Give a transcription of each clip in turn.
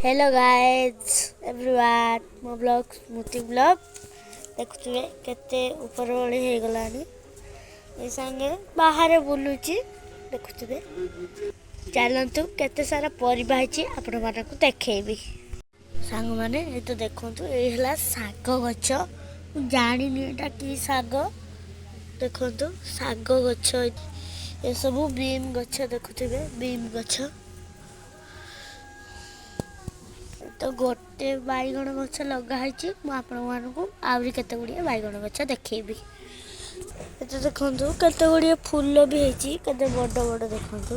Hello guys everyone मो blog स्मृति blog देखुए केते ऊपर ओली हो गलानी ए संगे बाहर बुलुची देखुए चलतु केते सारा परिबा है आपण मानक देखैबी सांग माने ए तो देखंतु ए हला साग गछ जानी एटा की साग देखंतु साग गछ ए सब बीम गछ देखुए बीम गछ तो गोटे बैगण गछ लगाई आपरी केते गुड़िया बैगण गछ देखी तो देखु केते गुड़िया फूल भी होते बड़ बड़ देखु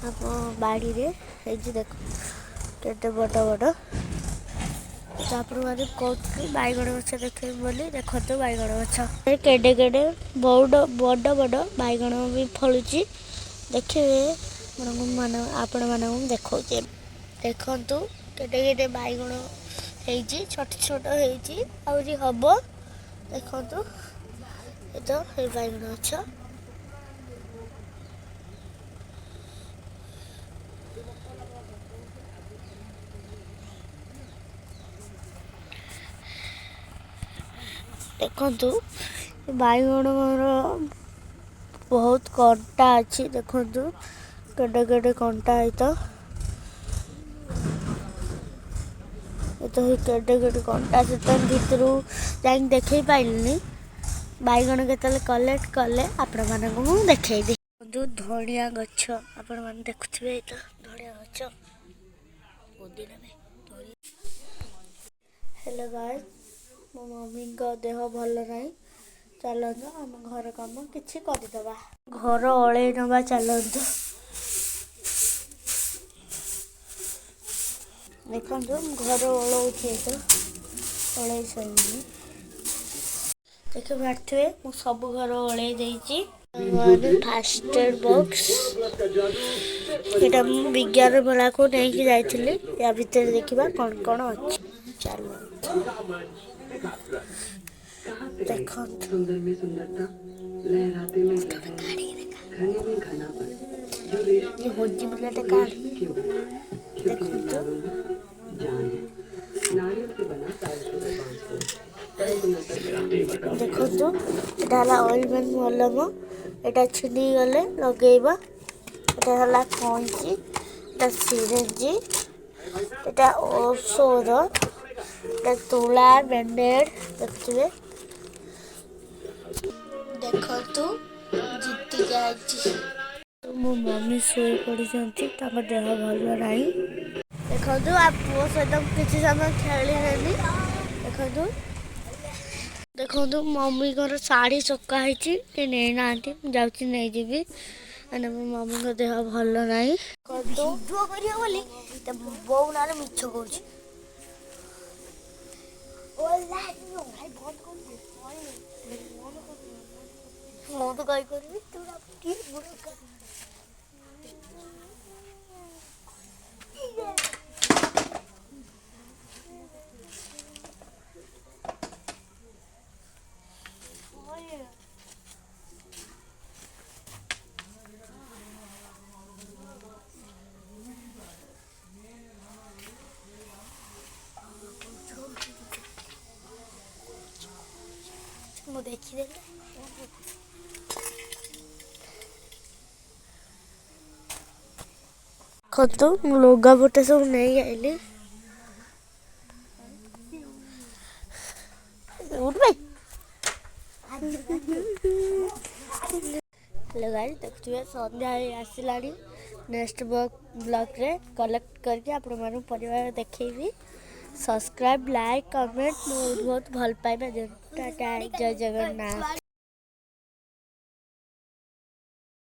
आप बाड़ी रे देख केते बड़ बड़ तो आपने कौन बैगण गछ देखे बोली देखते बैगण गछ केडे केडे बड़ बड़ बड़ बैगण भी फलुची देखिए आपण मान देखा देखु केटे केटे बैगण होती छोट छोट होती हम देखु तो बैगण अच्छा देखु बैगण बहुत कंटा अच्छी देखु केटे केटे कंटा है तो केटे केटे कंटा से भितर जा देखे पाइलि बैगण के कलेक्ट कले आपण मानक देखी जो धनिया गछ आपण मैंने देखुए तो धनिया गछ हेलो गाइस मो मम्मी देह भल ना चलतु आम घर कम कि करदे घर ओल नवा चलतु देखो घर ओलौे तो ओल सही देख पारे मु सब घर ओल फास्ट एड बॉक्स यहाँ विज्ञान मेला को लेकिन जाइली या भितर देखा कौन कौन अच्छे चलो देख होजी मिलाटे काढ़ी देखो देखो यहाँ ऑइलमेंट मलम यहाँ छिड़ी गले लगेबा यहाँ कैंची सिरिंज यहाँ औषध यहाँ तुला बैंडेड देखिए देखु जीति जाए मो मम्मी शोई पड़ी देह भल ना देखो आप पुओ सहित किसी समय खेली देखो देखो मम्मी घर शाढ़ी चका कि नहीं ना जाऊँगी नहीं जीवी मैंने मो मम्मी देह भल ना बो ना मिछ कह ମୁଁ ତ କହି କରିବି ତୁ କି ବୁଢ଼ା ମୁଁ ଦେଖିଦେଲି खतो लुगा बुटा सब नहीं आइली उठ भाई हेलो गाइस देखुए संध्या आसला नेक्स्ट ब्लॉग रे कलेक्ट करके आपण मानु परिवार देखैबी सब्सक्राइब लाइक कमेंट बहुत बहुत भल पाइबा टाटा जय जगन्नाथ।